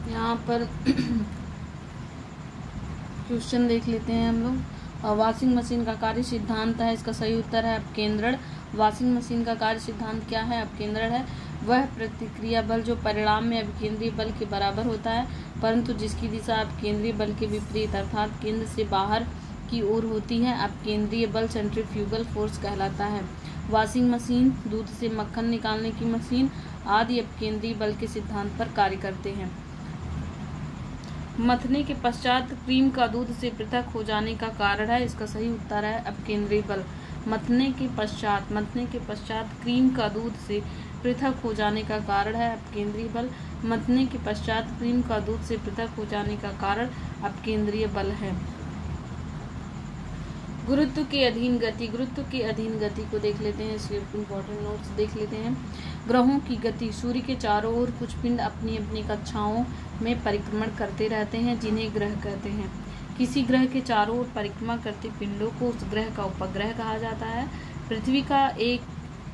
यहाँ पर क्वेश्चन देख लेते हैं हम लोग। वॉशिंग मशीन का कार्य सिद्धांत है, इसका सही उत्तर है अपकेंद्रण। वॉशिंग मशीन का कार्य सिद्धांत क्या है? अपकेंद्रण है। वह प्रतिक्रिया बल जो परिणाम में अभिकेंद्रीय बल के बराबर होता है, परंतु जिसकी दिशा अपकेंद्रीय बल के विपरीत अर्थात केंद्र से बाहर की ओर होती है, अपकेंद्रीय बल सेंट्रीफ्यूगल फोर्स कहलाता है। वॉशिंग मशीन, दूध से मक्खन निकालने की मशीन आदि अपकेंद्रीय बल के सिद्धांत पर कार्य करते हैं। मथने के पश्चात क्रीम का दूध से पृथक हो जाने का कारण है, इसका सही उत्तर है अपकेंद्रीय बल। मथने के पश्चात क्रीम का दूध से पृथक हो जाने का कारण है अपकेंद्रीय बल। मथने के पश्चात क्रीम का दूध से पृथक हो जाने का कारण अपकेंद्रीय बल है। गुरुत्व के अधीन गति को देख लेते हैं, इसके इम्पोर्टेंट नोट्स देख लेते हैं। ग्रहों की गति। सूर्य के चारों ओर कुछ पिंड अपनी अपनी कक्षाओं में परिक्रमण करते रहते हैं, जिन्हें ग्रह कहते हैं। किसी ग्रह के चारों ओर परिक्रमा करते पिंडों को उस ग्रह का उपग्रह कहा जाता है। पृथ्वी का एक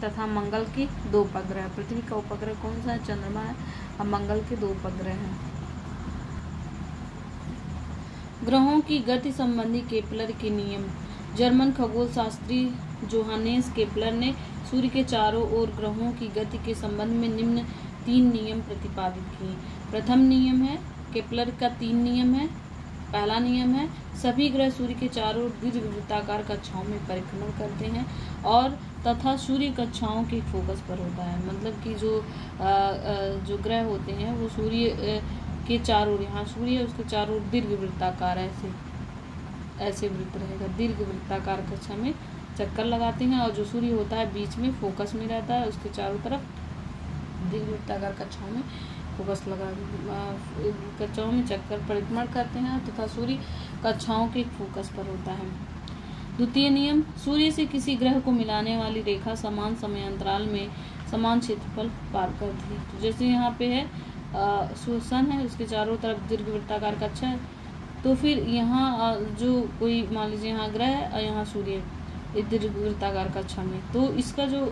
तथा मंगल के दो उपग्रह। पृथ्वी का उपग्रह कौन सा है? चंद्रमा है, और मंगल के दो उपग्रह हैं। ग्रहों की गति संबंधी केपलर के नियम। जर्मन खगोल शास्त्री जोहानेस केपलर ने सूर्य के चारों ओर ग्रहों की गति के संबंध में निम्न 3 नियम प्रतिपादित किए। प्रथम नियम है, केपलर का 3 नियम है। पहला नियम है, सभी ग्रह सूर्य के चारों ओर दीर्घवृत्ताकार कक्षाओं में परिक्रमण करते हैं और तथा सूर्य कक्षाओं के फोकस पर होता है। मतलब कि जो ग्रह होते हैं वो सूर्य के चारों ओर, यहाँ सूर्य है उसके चारों ओर दीर्घवृत्ताकार ऐसे वृत्त रहेगा, दीर्घवृत्ताकार कक्षा में चक्कर लगाते हैं, और जो सूर्य होता है बीच में फोकस में रहता है, उसके चारों तरफ दीर्घवृत्ताकार कक्षाओं में फोकस लगा कक्षाओं में चक्कर परिक्रमण करते हैं तथा सूर्य कक्षाओं के फोकस पर होता है। द्वितीय नियम, सूर्य से किसी ग्रह को मिलाने वाली रेखा समान समयांतराल में समान क्षेत्रफल पार करती है। तो जैसे यहाँ पे है सन है, उसके चारों तरफ दीर्घवृत्ताकार कक्षा है, तो फिर यहाँ जो कोई मान लीजिए यहाँ ग्रह है और यहाँ सूर्य दीर्घवृत्ताकार कक्षा में, तो इसका जो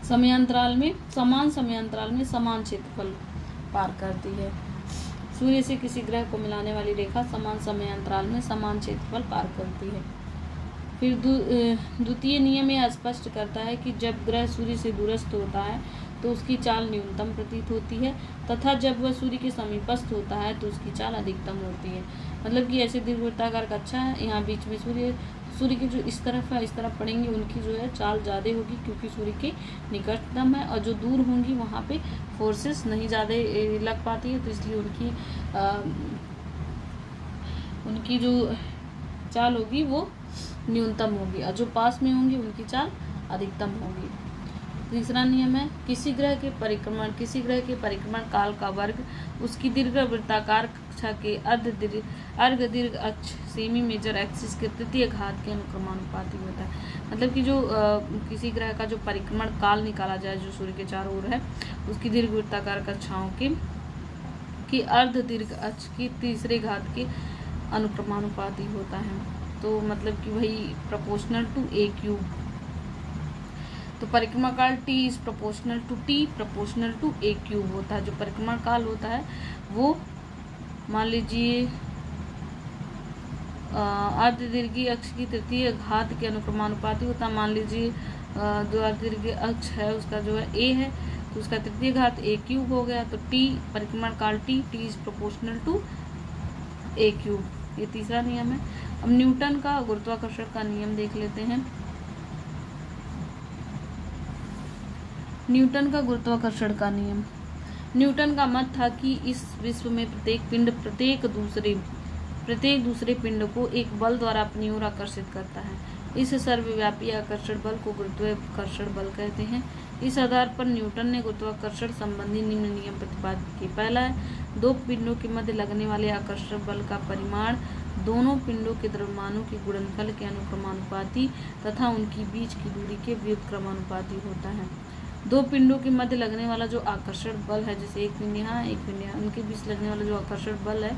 समान समयांतराल में समान क्षेत्रफल पार करती है। सूर्य से किसी ग्रह को मिलाने वाली रेखा समान समयांतराल में समान क्षेत्रफल पार करती है। फिर द्वितीय नियम यह स्पष्ट करता है कि जब ग्रह सूर्य से दूरस्थ होता है तो उसकी चाल न्यूनतम प्रतीत होती है, तथा जब वह सूर्य के समीपस्थ होता है तो उसकी चाल अधिकतम होती है। मतलब कि ऐसे दीर्घवृत्ताकार कक्षा है, यहाँ बीच में सूर्य के जो इस तरफ है, इस तरफ पड़ेंगे, उनकी जो है चाल ज़्यादा होगी क्योंकि सूर्य के निकटतम है, और जो दूर होंगी वहाँ पे फोर्सेस नहीं ज़्यादा लग पाती है, तो इसलिए उनकी जो चाल होगी वो न्यूनतम होगी, और जो पास में होंगी उनकी चाल अधिकतम होगी। तीसरा नियम है, किसी ग्रह के परिक्रमण काल का वर्ग उसकी दीर्घवृत्ताकार कक्षा के अर्ध दीर्घ अक्ष सेमी मेजर एक्सिस के तृतीय घात के अनुक्रमानुपाती होता है। मतलब कि जो किसी ग्रह का जो परिक्रमण काल निकाला जाए जो सूर्य के चारों ओर है, उसकी दीर्घवृत्ताकार कक्षाओं के अर्ध दीर्घ अक्ष की तीसरे घात के अनुक्रमानुपाती होता है। तो मतलब कि वही प्रोपोर्शनल टू ए क्यूब। तो परिक्रमा काल T is proportional to T proportional to A cube होता है। जो परिक्रमा काल होता है वो मान लीजिए अर्ध दीर्घीय अक्ष की तृतीय घात के अनुक्रमानुपाती होता है। मान लीजिए जो अर्ध दीर्घीय अक्ष है उसका जो है A है, तो उसका तृतीय घात ए क्यूब हो गया। तो T परिक्रमण काल T is proportional to A cube, ये तीसरा नियम है। अब न्यूटन का गुरुत्वाकर्षण का नियम देख लेते हैं। न्यूटन का गुरुत्वाकर्षण का नियम। न्यूटन का मत था कि इस विश्व में प्रत्येक पिंड प्रत्येक दूसरे पिंड को एक बल द्वारा अपनी ओर आकर्षित करता है। इस सर्वव्यापी आकर्षण बल को गुरुत्वाकर्षण बल कहते हैं। इस आधार पर न्यूटन ने गुरुत्वाकर्षण संबंधी निम्न नियम प्रतिपादित किए। पहला है, दो पिंडों के मध्य लगने वाले आकर्षण बल का परिमाण दोनों पिंडों के द्रव्यमानों के गुणनफल के अनुक्रमानुपाती तथा उनकी बीच की दूरी के व्युत्क्रमानुपाती होता है। दो पिंडों के मध्य लगने वाला जो आकर्षण बल है, जैसे एक पिंड यहाँ एक पिंड यहाँ, उनके बीच लगने वाला जो आकर्षण बल है,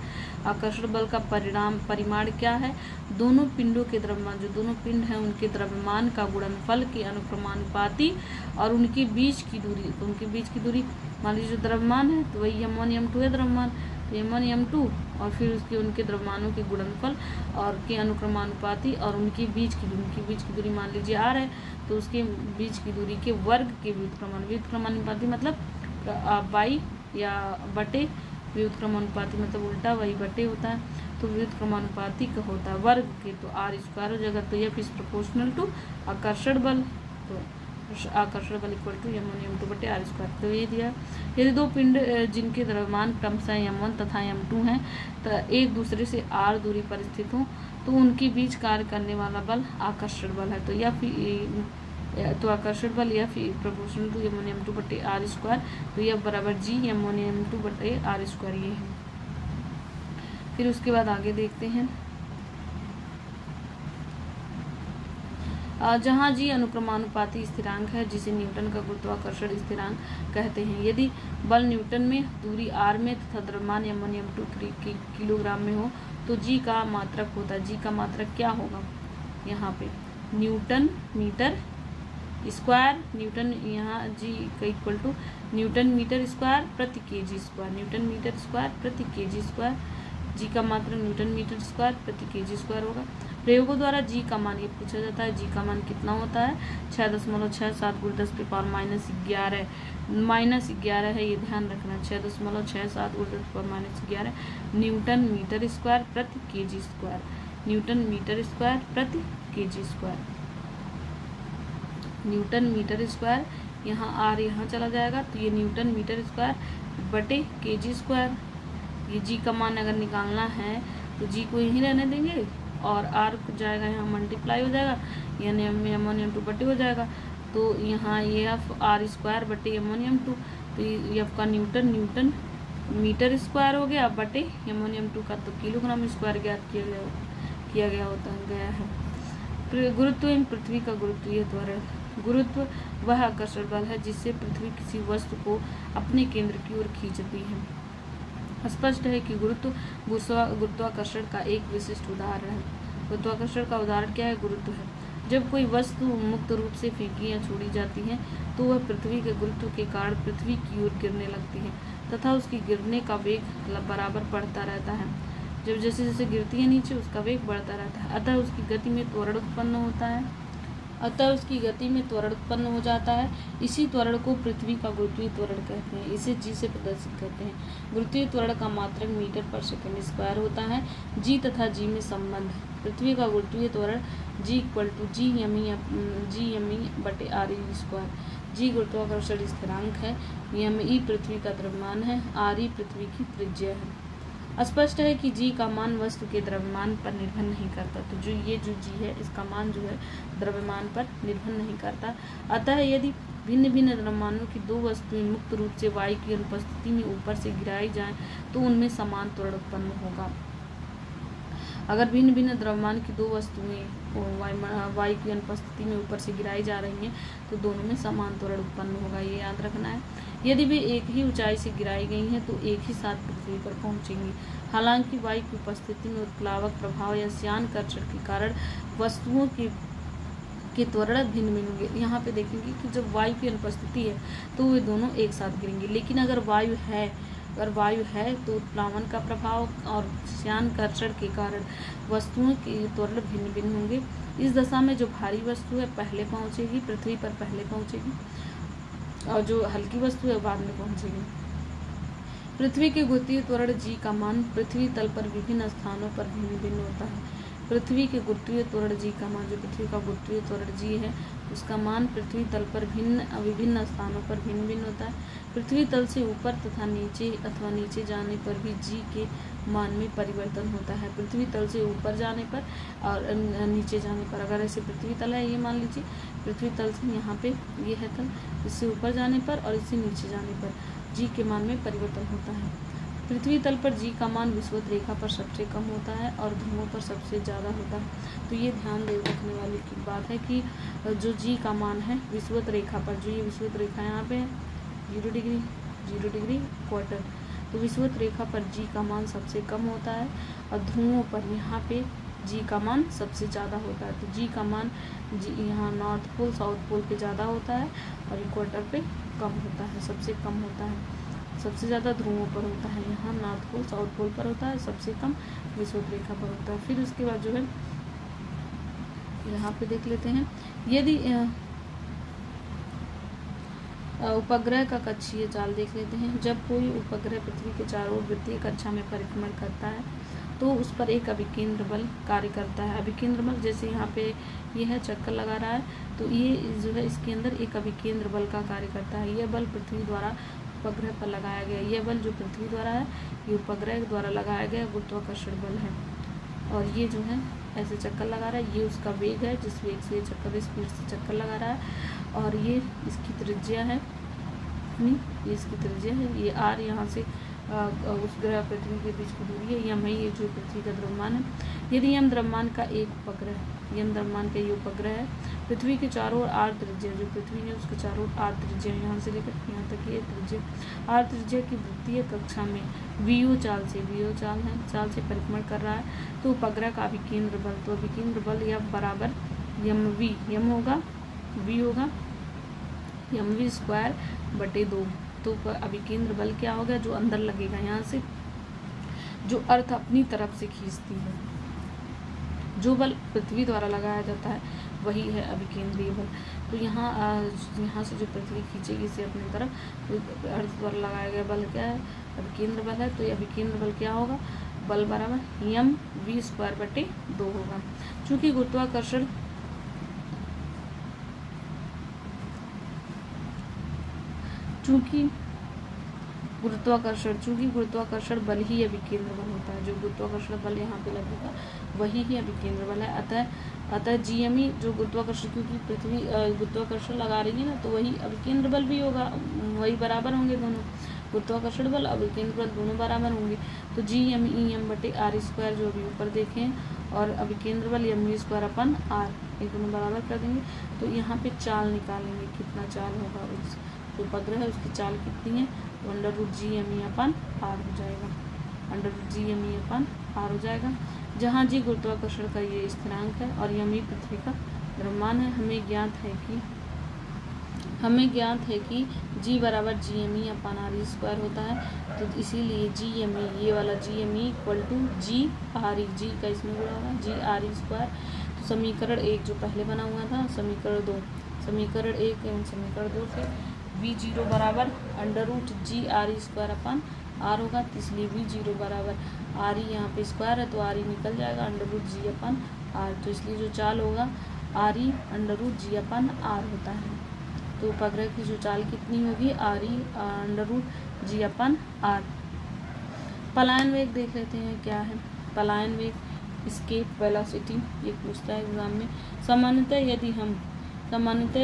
आकर्षण बल का परिमाण क्या है? दोनों पिंडों के द्रव्यमान, जो दोनों पिंड हैं उनके द्रव्यमान का गुणनफल के अनुक्रमानुपाती और उनके बीच की दूरी, तो उनके बीच की दूरी मान लीजिए जो द्रव्यमान है तो वही m1 m2 है द्रव्यमान, तो m1 m2 और फिर उसके उनके द्रव्यमानों के गुणनफल और के अनुक्रमानुपाती और उनके बीच की दूरी मान लीजिए r है, तो उसके बीच की दूरी के वर्ग के व्युत्क्रमानुपाती मतलब y या बटे व्युत्क्रमानुपाती मतलब उल्टा y बटे होता है, तो व्युत्क्रमानुपाती का होता है वर्ग के, तो r² हो जाएगा। तो F इज प्रोपोर्शनल टू आकर्षण बल, तो आकर्षण बल इक्वल टू m1 m2 बटे r²। तो ये दिया। यदि दो पिंड जिनके द्रव्यमान क्रमशः m1 तथा m2 हैं तो एक दूसरे से r दूरी पर स्थित हों तो उनके बीच कार्य करने वाला बल आकर्षण बल है। तो आकर्षण बल F proportional to m1 m2 बटे r², तो F बराबर G m1 m2 बटे r² ये है। फिर उसके बाद आगे देखते हैं, जहाँ जी अनुक्रमानुपाती स्थिरांक है जिसे न्यूटन का गुरुत्वाकर्षण स्थिरांक कहते हैं। यदि बल न्यूटन में, दूरी r में तथा द्रव्यमान m1 m2 किलोग्राम में हो तो जी का मात्रक होता है। जी का मात्रक क्या होगा यहाँ पे, न्यूटन मीटर स्क्वायर, न्यूटन यहाँ जी का equal to newton metre square प्रति KG square, newton metre square प्रति केजी स्क्वायर। जी का मात्रक न्यूटन मीटर स्क्वायर प्रति केजी स्क्वायर होगा। प्रयोगों द्वारा जी का मान ये पूछा जाता है, जी का मान कितना होता है 6.67 × 10⁻⁻11 -11 है, ये ध्यान रखना 6.67 × 10⁻⁻11 न्यूटन मीटर स्क्वायर प्रति KG square, newton metre square प्रति KG square, newton metre square. यहाँ आर यहाँ चला जाएगा तो ये न्यूटन मीटर स्क्वायर बटे केजी स्क्वायर। ये जी का मान अगर निकालना है तो जी को यहीं रहने देंगे और आर को जाएगा यहाँ मल्टीप्लाई हो जाएगा, यानी m1 m2 बटे हो जाएगा। तो यहाँ ये एफ r² बटे m1 m2, तो एफ का न्यूटन मीटर स्क्वायर हो गया बटे m1 m2 का तो किलोग्राम स्क्वायर ज्ञात किया गया है। गुरुत्व एवं पृथ्वी का गुरुत्वीय त्वरण। गुरुत्व वह आकर्षण बल है जिससे पृथ्वी किसी वस्तु को अपने केंद्र की ओर खींचती है। स्पष्ट है कि गुरुत्वाकर्षण का एक विशिष्ट उदाहरण है। गुरुत्वाकर्षण का उदाहरण क्या है, गुरुत्व है। जब कोई वस्तु मुक्त रूप से फेंकी या छोड़ी जाती है तो वह पृथ्वी के गुरुत्व के कारण पृथ्वी की ओर गिरने लगती है तथा उसकी गिरने का वेग बराबर बढ़ता रहता है। जब जैसे जैसे गिरती है नीचे उसका वेग बढ़ता रहता है, अतः उसकी गति में त्वरण उत्पन्न हो जाता है। इसी त्वरण को पृथ्वी का गुरुत्वीय त्वरण कहते हैं। इसे जी से प्रदर्शित करते हैं। गुरुत्वीय त्वरण का मात्रक मीटर पर सेकंड स्क्वायर होता है। जी तथा जी में संबंध। पृथ्वी का गुरुत्वीय त्वरण g equal to G M E बटे r² जी गुरुत्वाकर्षण स्थिरांक है, एम ई पृथ्वी का द्रव्यमान है, r ई पृथ्वी की त्रिज्या है। स्पष्ट है कि जी का मान वस्तु के द्रव्यमान पर निर्भर नहीं करता। तो जो जी है इसका मान जो है द्रव्यमान पर निर्भर नहीं करता। अतः यदि भिन्न भिन्न द्रव्यमानों की दो वस्तुएं मुक्त रूप से वायु की अनुपस्थिति में ऊपर से गिराई जाएं तो उनमें समान त्वरण उत्पन्न होगा। अगर भिन्न भिन्न द्रव्यमान की दो वस्तुएं वायु की अनुपस्थिति में ऊपर से गिराई जा रही हैं तो दोनों में समान त्वरण उत्पन्न होगा, ये याद रखना है। यदि वे एक ही ऊंचाई से गिराई गई हैं तो एक ही साथ पृथ्वी पर पहुंचेंगी। हालांकि वायु की उपस्थिति में उत्प्लावक प्रभाव या श्यानकर्षण के कारण वस्तुओं के त्वरण भिन्न भिन्न होंगे। यहाँ पे देखेंगे कि जब वायु की अनुपस्थिति है तो वे दोनों एक साथ गिरेंगे, लेकिन अगर वायु है तो उत्प्लावन का प्रभाव और श्यानकर्षण के कारण वस्तुओं के त्वरण भिन्न भिन्न होंगे। इस दशा में जो भारी वस्तु है पहले पहुंचेगी, पृथ्वी पर पहले पहुंचेगी, और जो हल्की वस्तु है बाद में पहुंचेगी। पृथ्वी के गुरुत्वीय त्वरण जी का मान पृथ्वी तल पर विभिन्न स्थानों पर भिन्न भिन्न होता है। पृथ्वी के गुरुत्वीय त्वरण जी का मान, जो पृथ्वी का गुरुत्वीय त्वरण जी है उसका मान पृथ्वी तल पर विभिन्न स्थानों पर भिन्न भिन्न होता है। पृथ्वी तल से ऊपर तथा नीचे अथवा नीचे जाने पर भी जी के मान में परिवर्तन होता है। पृथ्वी तल से ऊपर जाने पर और नीचे जाने पर, अगर ऐसे पृथ्वी तल है, ये मान लीजिए पृथ्वी तल से यहाँ पे ये है तल, इससे ऊपर जाने पर और इससे नीचे जाने पर जी के मान में परिवर्तन होता है। पृथ्वी तल पर जी का मान विषुवत रेखा पर सबसे कम होता है और ध्रुवों पर सबसे ज़्यादा होता है। तो ये ध्यान दे रखने वाली की बात है कि जो जी का मान है विषुवत रेखा पर, जो ये विषुवत रेखा यहाँ पे है 0 डिग्री क्वार्टर, तो विषुवत रेखा पर जी का मान सबसे कम होता है और ध्रुवों पर यहाँ पे जी का मान सबसे ज़्यादा होता है। तो जी का मान जी यहाँ नॉर्थ पोल साउथ पोल पे ज़्यादा होता है और इक्वेटर पे कम होता है, सबसे कम होता है। सबसे ज़्यादा ध्रुवों पर होता है, यहाँ नॉर्थ पोल साउथ पोल पर होता है, सबसे कम विषुवत रेखा पर होता है। फिर उसके बाद जो है यहाँ पे देख लेते हैं, यदि उपग्रह का कक्षीय जाल देख लेते हैं। जब कोई उपग्रह पृथ्वी के चारों ओर वृत्तीय कक्षा में परिक्रमण करता है तो उस पर एक अभिकेंद्र बल कार्य करता है। अभिकेंद्र बल जैसे यहाँ पे ये है चक्कर लगा रहा है, तो ये जो है इसके अंदर एक अभिकेंद्र बल का कार्य करता है। यह बल पृथ्वी द्वारा उपग्रह पर लगाया गया, यह बल जो पृथ्वी द्वारा है ये उपग्रह द्वारा लगाया गया गुरुत्वाकर्षण बल है। और ये जो है ऐसे चक्कर लगा रहा है, ये उसका वेग है जिस वेग से ये चक्कर स्पीड से चक्कर लगा रहा है। और ये इसकी त्रिज्या है, ये इसकी त्रिज्या है, ये आर यहाँ से उस ग्रह पृथ्वी के बीच की दूरी है, यम है ये जो पृथ्वी का द्रव्यमान है। यदि यम द्रव्यमान का एक उपग्रह, यम द्रव्यमान का ये उपग्रह है, पृथ्वी के चारों ओर आर त्रिज्या, जो पृथ्वी है उसके चारों ओर आर त्रिज्या, यहाँ से लेकर यहाँ तक ये त्रिज्या, आर त्रिज्या की वृत्तीय कक्षा में वीओ चाल से, वीओ चाल है, चाल से परिक्रमण कर रहा है, तो उपग्रह का अभिकेंद्र बल, तो अभिकेंद्र बल या बराबर यम वी, यम होगा वी होगा यम वी स्क्वायर बटे 2। तो अभिकेंद्र बल क्या होगा, जो अंदर लगेगा यहाँ से, जो अर्थ अपनी तरफ से खींचती है, जो बल पृथ्वी द्वारा लगाया जाता है वही है अभिकेंद्रीय बल। तो यहाँ से जो पृथ्वी खींचेगी इसे अपनी तरफ, तो अर्थ द्वारा लगाया गया बल क्या है, अभिकेंद्र बल है। तो ये अभिकेंद्र बल क्या होगा, बल बराबर यम वी स्क्वायर बटे 2 होगा। चूँकि गुरुत्वाकर्षण चूँकि गुरुत्वाकर्षण बल ही अभिकेंद्र बल होता है, जो गुरुत्वाकर्षण बल यहाँ पे लगेगा वही ही अभिकेंद्र बल है। अतः जीएमई जो गुरुत्वाकर्षण, क्योंकि पृथ्वी गुरुत्वाकर्षण लगा रही है ना, तो वही अभिकेंद्र बल भी होगा, वही बराबर होंगे दोनों, गुरुत्वाकर्षण बल अभिकेंद्र बल दोनों बराबर होंगे। तो जी एम ई एम बटे आर स्क्वायर जो अभी ऊपर देखें, और अभिकेंद्र बल M V square upon R, ये दोनों बराबर कर देंगे। तो यहाँ पे चाल निकालेंगे, कितना चाल होगा, उस जो उपग्रह है उसकी चाल कितनी है, तो under root G M E अपन आर हो जाएगा, under root G M E अपन आर हो जाएगा। जहाँ जी गुरुत्वाकर्षण का ये स्थिरांक है और यम ई पृथ्वी का द्रव्यमान है। हमें ज्ञात है कि जी बराबर जी एम ई अपन आर स्क्वायर होता है। तो इसीलिए जी एम ई, ये वाला G M E equal to G R E, G का इसमें जुड़ा होगा जी आर ई स्क्वायर। तो समीकरण 1 जो पहले बना हुआ था, समीकरण 2 एवं समीकरण 2 से V0 बराबर under root G R E square upon R होगा। तो इसलिए V0 बराबर आर ई, यहाँ पे स्क्वायर है तो आर ई निकल जाएगा, under root G upon R. तो इसलिए जो चाल होगा R E under root G upon R होता है। तो उपग्रह की जो चाल कितनी होगी, R E under root G upon R. पलायन वेग देख लेते हैं क्या है। पलायन वेग एस्केप वेलोसिटी, ये पूछता है एग्जाम में। सामान्यतः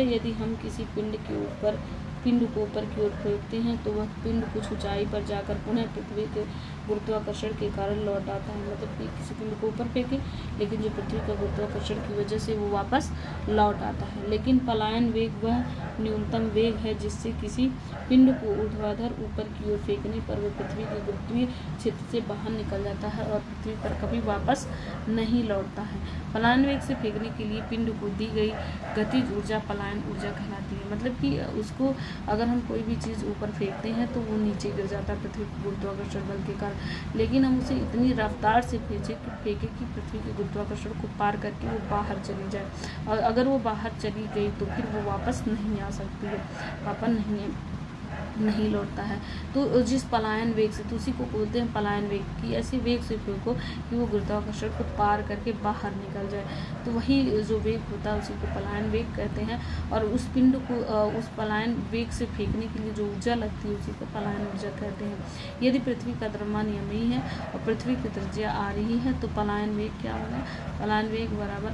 यदि हम किसी पिंड को ऊपर की ओर फेंकते हैं तो वह पिंड कुछ ऊंचाई पर जाकर पुनः पृथ्वी के गुरुत्वाकर्षण के कारण लौट आता है। मतलब कि किसी पिंड को ऊपर फेंके, लेकिन जो पृथ्वी का गुरुत्वाकर्षण की वजह से वो वापस लौट आता है। लेकिन पलायन वेग वह न्यूनतम वेग है जिससे किसी पिंड को ऊर्ध्वाधर ऊपर की ओर फेंकने पर वह पृथ्वी के गुरुत्वीय क्षेत्र से बाहर निकल जाता है और पृथ्वी पर कभी वापस नहीं लौटता है। पलायन वेग से फेंकने के लिए पिंड को दी गई गतिज ऊर्जा पलायन ऊर्जा कहलाती है। मतलब कि उसको अगर हम कोई भी चीज़ ऊपर फेंकते हैं तो वो नीचे गिर जाता है पृथ्वी के गुरुत्वाकर्षण बल के कारण, लेकिन हम उसे इतनी रफ्तार से फेंके कि पृथ्वी के गुरुत्वाकर्षण को पार करके वो बाहर चली जाए, और अगर वो बाहर चली गई तो फिर वो वापस नहीं आ सकती है, वापस नहीं लौटता है। तो जिस पलायन वेग से, तो उसी को बोलते हैं पलायन वेग, कि ऐसे वेग से फेंको कि वो गुरुत्वाकर्षण को पार करके बाहर निकल जाए। तो वही जो वेग होता है उसी को पलायन वेग कहते हैं। और उस पिंड को उस पलायन वेग से फेंकने के लिए जो ऊर्जा लगती है उसी को पलायन ऊर्जा कहते हैं। यदि पृथ्वी का द्रव्यमान यम ही है और पृथ्वी की त्रिज्या आ रही है तो पलायन वेग क्या होगा, पलायन वेग बराबर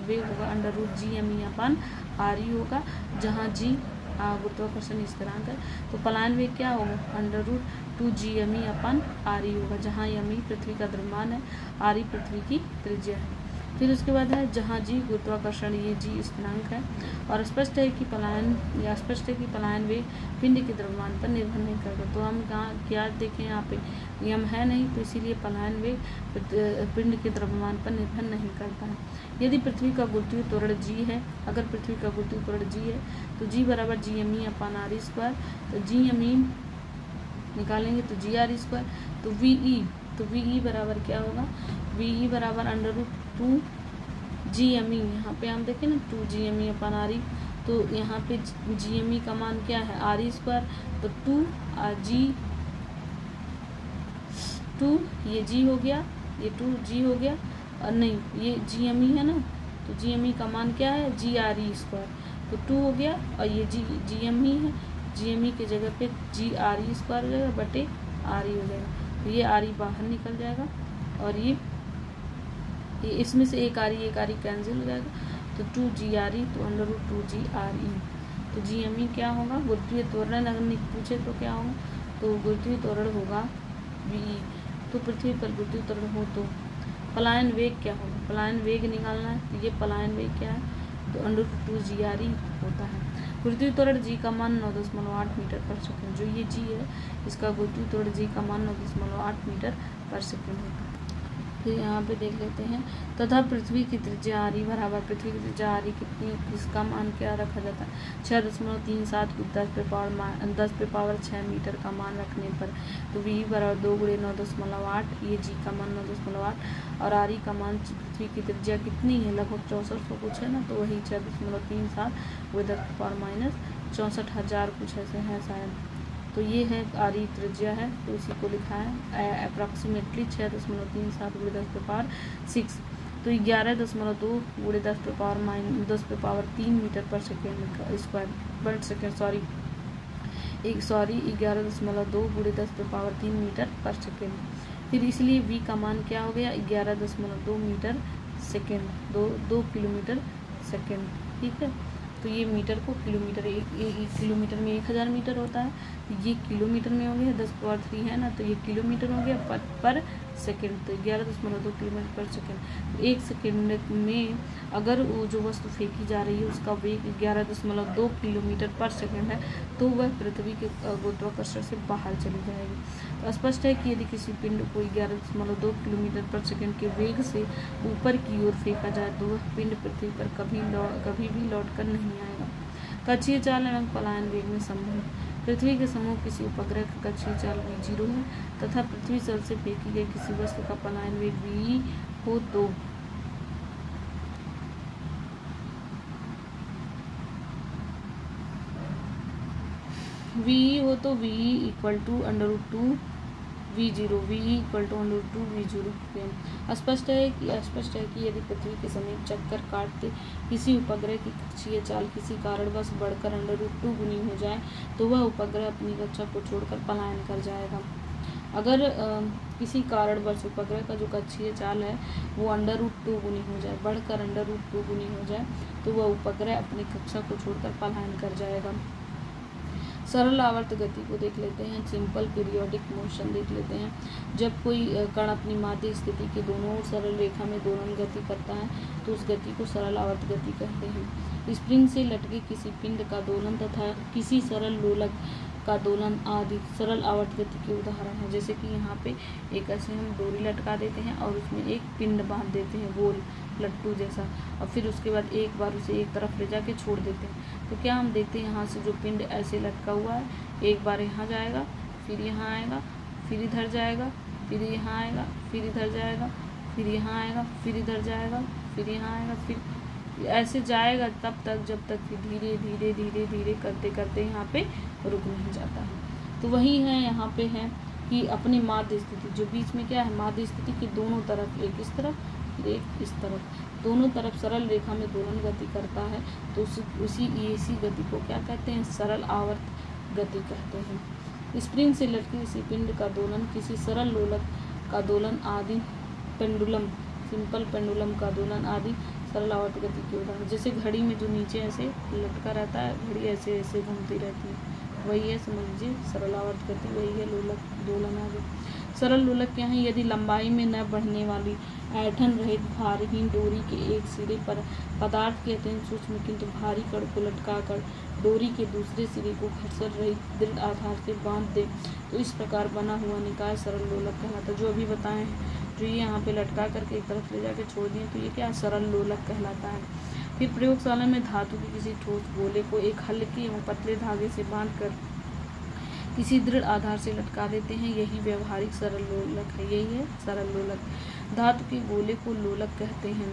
वेग होगा under root G M E अपन आर ई होगा, जहाँ जी गुरुत्वाकर्षण स्थिरांक है। तो पलायन वेग क्या होगा, under root 2 G M E अपन आर ई होगा, जहाँ एम ई पृथ्वी का द्रव्यमान है, आर ई पृथ्वी की त्रिज्या है। फिर उसके बाद है जहाँ जी गुरुत्वाकर्षण, ये जी स्थिरांक है। और स्पष्ट है कि पलायन वेग पिंड के द्रव्यमान पर निर्भर नहीं करता। तो हम कहाँ क्या देखें, यहाँ पे नियम है नहीं, तो इसीलिए पलायन वेग पिंड के द्रव्यमान पर निर्भर नहीं करता है। यदि पृथ्वी का गुरुत्वीय त्वरण जी है, अगर पृथ्वी का गुरुत्वीय त्वरण जी है तो जी बराबर GME अपान RE स्क्वायर। तो GME निकालेंगे तो GRE²। तो VE बराबर क्या होगा, VE बराबर √2 GME, यहाँ पे हम देखें ना 2 GME अपान RE, तो यहाँ पे GME का मान क्या है RE², तो 2 ये G हो गया, ये 2G हो गया, और नहीं ये GME है ना, तो GME का मान क्या है GRE², तो 2 हो गया, और ये GME है, GME की जगह पे GRE² हो जाएगा बटे RE हो जाएगा। तो ये RE बाहर निकल जाएगा, और ये इसमें से एक RE कैंसिल हो जाएगा, तो 2GRE, तो √2 GRE। तो GME क्या होगा, गुरुत्वीय त्वरण अगर पूछे तो क्या होगा, तो गुरुत्वीय त्वरण होगा VE। तो पृथ्वी पर गुरुत्वीय त्वरण हो तो पलायन वेग क्या होगा, पलायन वेग निकालना है, तो ये पलायन वेग क्या है, तो √2 GRE होता है। गुरुत्वीय त्वरण जी का मान 9.8 मीटर पर सेकंड, जो ये जी है इसका गुरुत्वीय त्वरण जी का मान 9.8 मीटर पर सेकंड होता है। फिर यहाँ पे देख लेते हैं, तथा पृथ्वी की त्रिज्या RE बराबर, पृथ्वी की त्रिज्या RE कितनी, इसका मान क्या रखा जाता है 6.37 को 10 पे पावर 6 मीटर का मान रखने पर। तो VE बराबर 2 × 9.8, ये जी का मान 9.8, और RE का मान पृथ्वी की त्रिज्या कितनी है, लगभग 6400 कुछ है ना, तो वही 6.37 वो 10 पे पावर -64,000 कुछ ऐसे हैं शायद। तो ये है RE त्रिज्या है, तो इसी को लिखा है अप्रॉक्सीमेटली 6.37 × 10 पे पावर 6, तो 11.2 × 10 पे पावर 3 मीटर पर सेकेंड स्क्वायर पर सेकेंड, 11.2 × 10 पे पावर 3 मीटर पर सेकेंड। फिर इसलिए V का मान क्या हो गया 11.2 मीटर सेकेंड, 2 किलोमीटर सेकेंड, ठीक है। तो ये मीटर को किलोमीटर, एक किलोमीटर में 1000 मीटर होता है, तो ये किलोमीटर में हो गया, 10 पावर 3 है ना, तो ये किलोमीटर हो गया पर सेकेंड, तो 11.2 किलोमीटर पर सेकेंड। एक सेकेंड में अगर वो जो वस्तु फेंकी जा रही है उसका वेग 11.2 किलोमीटर पर सेकेंड है, तो वह पृथ्वी के गुरुत्वाकर्षण से बाहर चली जाएगी। तो स्पष्ट है कि यदि किसी पिंड को 11.2 किलोमीटर पर सेकेंड के वेग से ऊपर की ओर फेंका जाए तो वह पिंड पृथ्वी पर कभी भी लौट कर नहीं आएगा। कक्षीय चाल एवं पलायन वेग में संबंध। पृथ्वी के समूह किसी उपग्रह का कक्षीय चाल V0 है तथा पृथ्वी तल से फेंकी गई किसी वस्तु का पलायन वेग VE हो तो VE equal to √2 V0, VE equal to √2 V0। स्पष्ट है कि यदि पृथ्वी के समीप चक्कर काटते किसी उपग्रह की कक्षीय चाल किसी कारणवश बढ़कर √2 गुनी हो जाए तो वह उपग्रह अपनी कक्षा को छोड़कर पलायन कर जाएगा। अगर किसी कारणवश उपग्रह का जो कक्षीय चाल है वो √2 गुनी हो जाए, बढ़कर √2 गुनी हो जाए, तो वह उपग्रह अपनी कक्षा को छोड़कर पलायन कर जाएगा। सरल आवर्त गति को देख लेते हैं, सिंपल पीरियोडिक मोशन देख लेते हैं। जब कोई कण अपनी माध्य स्थिति के दोनों ओर सरल रेखा में दोलन गति करता है तो उस गति को सरल आवर्त गति कहते हैं। स्प्रिंग से लटके किसी पिंड का दोलन तथा किसी सरल लोलक का दोलन आदि सरल आवर्त गति के उदाहरण है। जैसे कि यहाँ पे एक ऐसे हम डोरी लटका देते हैं और उसमें एक पिंड बांध देते हैं गोल लट्टू जैसा, और फिर उसके बाद एक बार उसे एक तरफ ले जाके छोड़ देते हैं, तो क्या हम देखते हैं यहाँ से जो पिंड ऐसे लटका हुआ है एक बार यहाँ जाएगा, फिर यहाँ आएगा, फिर इधर जाएगा, फिर यहाँ आएगा, फिर इधर जाएगा, फिर यहाँ आएगा, फिर इधर जाएगा, फिर यहाँ आएगा, फिर ऐसे जाएगा तब तक जब तक कि धीरे धीरे धीरे धीरे करते करते यहाँ पे रुक नहीं जाता है। तो वही है यहाँ पे है कि अपने माध्य स्थिति जो बीच में क्या है माध्य स्थिति की दोनों तरफ, एक इस तरफ फिर एक इस तरफ, दोनों तरफ सरल रेखा में दोलन गति करता है, तो उसी ऐसी गति को क्या कहते हैं सरल आवर्त गति कहते हैं। स्प्रिंग से लटके किसी पिंड का दोलन, किसी सरल लोलक का दोलन आदि, पेंडुलम सिंपल पेंडुलम का दोलन आदि सरल आवर्त गति के उदाहरण। जैसे घड़ी में जो नीचे ऐसे लटका रहता है, घड़ी ऐसे ऐसे घूमती रहती है, वही है समझ लीजिए सरल आवर्त गति, वही है लोलक दोलन आदि। सरल लोलक क्या है? यदि लंबाई में न बढ़ने वाली ऐंठन रहित भारहीन डोरी के एक सिरे पर पदार्थ के अत्यंत सूक्ष्म किंतु भारी कण को लटकाकर डोरी के दूसरे सिरे को घर्षण रहित दृढ़ आधार से बांध दे तो इस प्रकार बना हुआ निकाय सरल लोलक कहलाता है। जो अभी बताए हैं, जो ये यहाँ पे लटका करके एक तरफ ले जाके छोड़ दिए तो ये क्या सरल लोलक कहलाता है। फिर प्रयोगशाला में धातु के किसी ठोस गोले को एक हल्के एवं पतले धागे से बांधकर किसी दृढ़ आधार से लटका देते हैं, यही व्यवहारिक सरल लोलक है। यही है सरल लोलक। धातु के गोले को लोलक कहते हैं।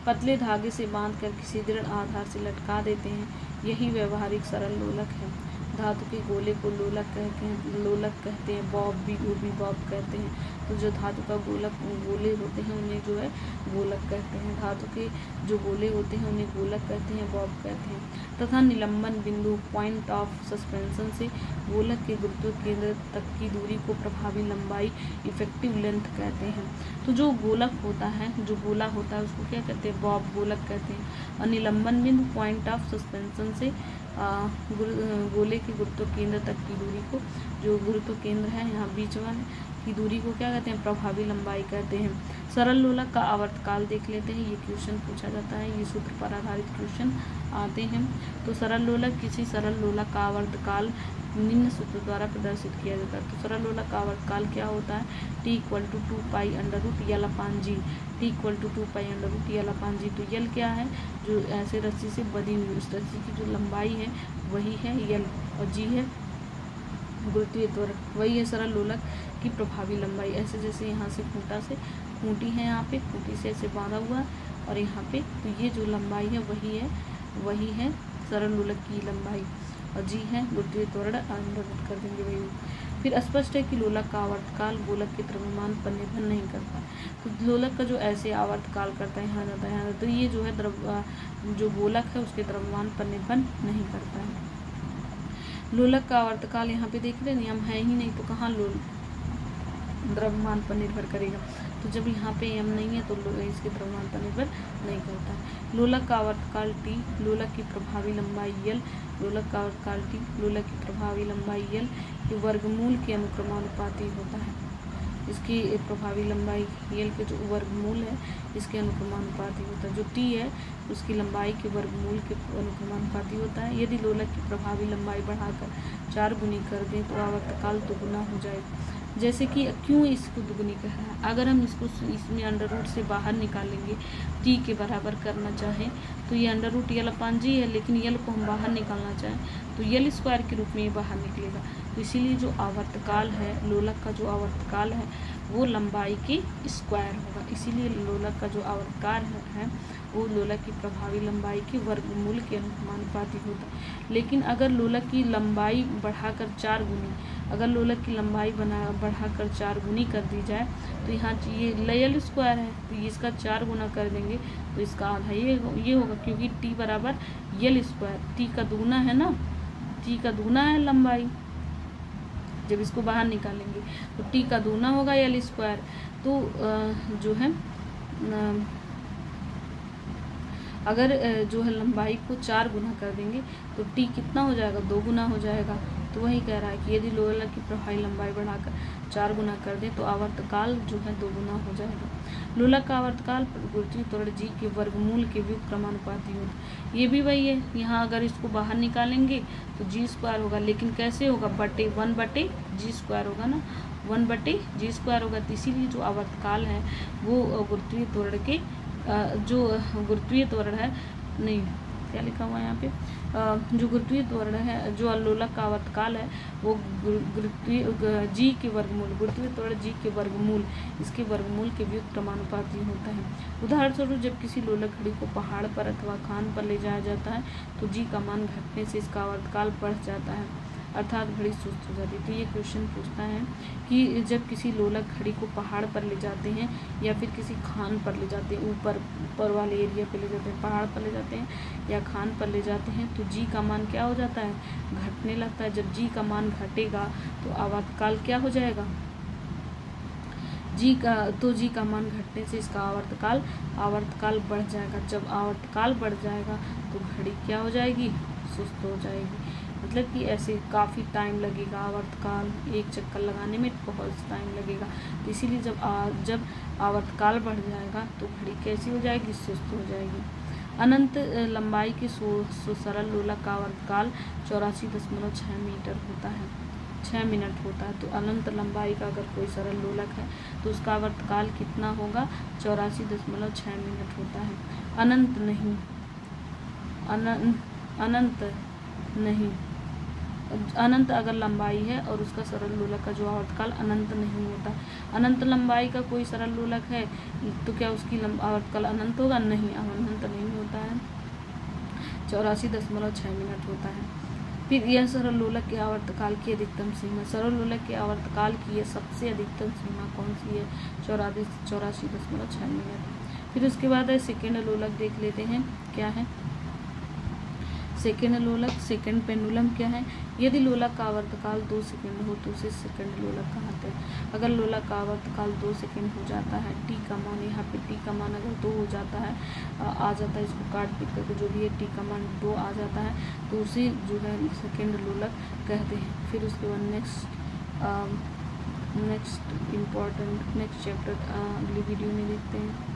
पतले धागे से बांधकर किसी दृढ़ आधार से लटका देते हैं, यही व्यवहारिक सरल लोलक है। धातु के गोले को लोलक कहते हैं। बॉब भी बॉब कहते हैं। तो जो धातु का गोले होते हैं उन्हें जो है गोलक कहते हैं। धातु के जो गोले होते हैं उन्हें गोलक कहते हैं, बॉब कहते हैं। तथा निलंबन बिंदु पॉइंट ऑफ सस्पेंशन से गोलक के गुरुत्व केंद्र तक की दूरी को प्रभावी लंबाई इफेक्टिव लेंथ कहते हैं। तो जो गोलक होता है, जो गोला होता है उसको क्या कहते हैं? बॉब गोलक कहते हैं। और निलंबन बिंदु पॉइंट ऑफ सस्पेंशन से गोले के गुरुत्व केंद्र तक की दूरी को, जो गुरुत्व केंद्र है यहाँ बीच वाले की दूरी को क्या कहते हैं? प्रभावी लंबाई कहते हैं। सरल लोलक का आवर्तकाल देख लेते हैं। ये क्वेश्चन पूछा जाता है, ये सूत्र पर आधारित क्वेश्चन आते हैं। तो सरल लोलक, किसी सरल लोलक का आवर्तकाल निम्न सूत्र द्वारा प्रदर्शित किया जाता है। तो सरल लोलक का आवर्तकाल क्या होता है? T = 2π√L/g। T = 2π√L/g। तो यल क्या है? जो ऐसे रस्सी से बंधी हुई उस रस्सी की जो लंबाई है वही है यल, और जी है गुरुत्वीय त्वरण, वही है सरल लोलक की प्रभावी लंबाई। ऐसे जैसे यहाँ से खूंटी है, यहाँ पे खूंटी से ऐसे बांधा हुआ है और यहाँ पे, तो ये जो लंबाई है वही है सरल लोलक की लंबाई, और जी है गुरुत्वीय त्वरण, अंडरवुड कर देंगे वही। फिर स्पष्ट है कि लोलक का आवर्तकाल गोलक के द्रव्यमान पर निर्भर नहीं करता। तो लोलक का जो ऐसे आवर्तकाल करता है, यहाँ जाता है यहाँ, तो ये जो है जो गोलक है उसके द्रव्यमान पर निर्भर नहीं करता है। लोलक का आवर्तकाल यहाँ पे देख रहे हैं, नियम है ही नहीं तो कहाँ द्रव्यमान पर निर्भर करेगा। तो जब यहाँ पे यम नहीं है तो इसके द्रव्यमान पर निर्भर नहीं करता है। लोलक का आवर्तकाल T, लोलक की प्रभावी लंबाई L, लोलक का आवर्तकाल T, लोलक की प्रभावी लंबाई L ये वर्गमूल के अनुक्रमानुपाती होता है। इसकी प्रभावी लंबाई L के जो वर्गमूल है इसके अनुक्रमानुपाती होता है। जो T है उसकी लंबाई के वर्गमूल के अनुक्रमानुपाती होता है। यदि लोलक की प्रभावी लंबाई बढ़ाकर 4 गुनी कर दें तो आवर्तकाल दोगुना हो जाएगा। जैसे कि क्यों इसको दुगुनी कह रहा है? अगर हम इसमें अंडर से बाहर निकालेंगे, T के बराबर करना चाहें तो ये √L/g है, लेकिन L को हम बाहर निकालना चाहें तो L² के रूप में ये बाहर निकलेगा। तो इसीलिए जो आवर्तकाल है, लोलक का जो आवर्तकाल है वो लंबाई की स्क्वायर होगा। इसीलिए लोलक का जो आवर्तकाल है वो लोलक की प्रभावी लंबाई के वर्गमूल के अनुपाती होता है। लेकिन अगर लोलक की लंबाई बढ़ाकर 4 गुनी, अगर लोलक की लंबाई बढ़ाकर 4 गुनी कर दी जाए तो यहाँ ये L² है, तो ये इसका 4 गुना कर देंगे तो इसका आधा ये होगा, क्योंकि T बराबर L², T का दुगुना है ना, T का दुगुना है लंबाई। जब इसको बाहर निकालेंगे तो T का दुगुना होगा L²। तो जो है अगर जो है लंबाई को 4 गुना कर देंगे तो T कितना हो जाएगा? 2 गुना हो जाएगा। तो वही कह रहा है कि यदि लोलक की प्रभावी लंबाई बढ़ाकर 4 गुना कर दें तो आवर्तकाल जो है 2 गुना हो जाएगा। लोलक का आवर्तकाल गुरुत्वीय त्वरण g के वर्गमूल के व्युत्क्रमानुपाती होता है। ये भी वही है, यहाँ अगर इसको बाहर निकालेंगे तो g² होगा, लेकिन कैसे होगा? 1/g² होगा ना, 1/g² होगा। तो इसीलिए जो आवर्तकाल है वो गुरुत्वीय त्वरण के जो गुरुत्वीय त्वरण है, नहीं क्या लिखा हुआ है यहाँ पे, जो गुरुत्वीय त्वरण है, जो लोलक का आवर्तकाल है वो गुरुत्वीय g के वर्गमूल, गुरुत्वीय त्वरण g के वर्गमूल, इसके वर्गमूल के व्युत्क्रमानुपाती होता है। उदाहरण स्वरूप जब किसी लोलक घड़ी को पहाड़ पर अथवा खान पर ले जाया जाता है तो g का मान घटने से इसका आवर्तकाल बढ़ जाता है, अर्थात घड़ी सुस्त हो जाती है। तो ये क्वेश्चन पूछता है कि जब किसी लोलक घड़ी को पहाड़ पर ले जाते हैं या फिर किसी खान पर ले जाते हैं, ऊपर वाले एरिया पे ले जाते हैं, पहाड़ पर ले जाते हैं या खान पर ले जाते हैं, तो जी का मान क्या हो जाता है? घटने लगता है। जब जी का मान घटेगा तो आवर्तकाल क्या हो जाएगा? जी का मान घटने से इसका आवर्तकाल बढ़ जाएगा। जब आवर्तकाल बढ़ जाएगा तो घड़ी क्या हो जाएगी? सुस्त हो जाएगी। मतलब कि ऐसे काफ़ी टाइम लगेगा, आवर्तकाल एक चक्कर लगाने में बहुत टाइम लगेगा। तो इसीलिए जब आवर्तकाल बढ़ जाएगा तो घड़ी कैसी हो जाएगी, सुस्त हो जाएगी। अनंत लंबाई के सरल लोलक का आवर्तकाल 84.6 मीटर होता है, 6 मिनट होता है। तो अनंत लंबाई का अगर कोई सरल लोलक है तो उसका आवर्तकाल कितना होगा, 84.6 मिनट होता है। अनंत नहीं, अनंत अगर लंबाई है और उसका सरल लोलक का जो आवर्तकाल अनंत नहीं होता। अनंत लंबाई का कोई सरल लोलक है तो क्या उसकी आवर्तकाल अनंत होगा, नहीं, अनंत नहीं होता है, 84.6 मिनट होता है। फिर यह सरल लोलक के आवर्तकाल की अधिकतम सीमा, सरल लोलक के आवर्तकाल की यह सबसे अधिकतम सीमा कौन सी है, 84.6 मिनट। फिर उसके बाद है सेकेंड लोलक, देख लेते हैं क्या है सेकेंड लोलक। सेकेंड पेंडुलम क्या है, यदि लोलक का आवर्तकाल 2 सेकंड हो तो उसे सेकेंड लोलक कहते हैं। अगर लोलक का आवर्तकाल 2 सेकंड हो जाता है, टी का मान यहाँ पे टी का मान अगर 2 हो जाता है, आ जाता है, इसको काट पीट करके जो भी है टी का मान 2 आ जाता है तो उसे जो है सेकेंड लोलक कहते हैं। फिर उसके बाद नेक्स्ट इम्पॉर्टेंट नेक्स्ट चैप्टर अगली वीडियो में देखते हैं।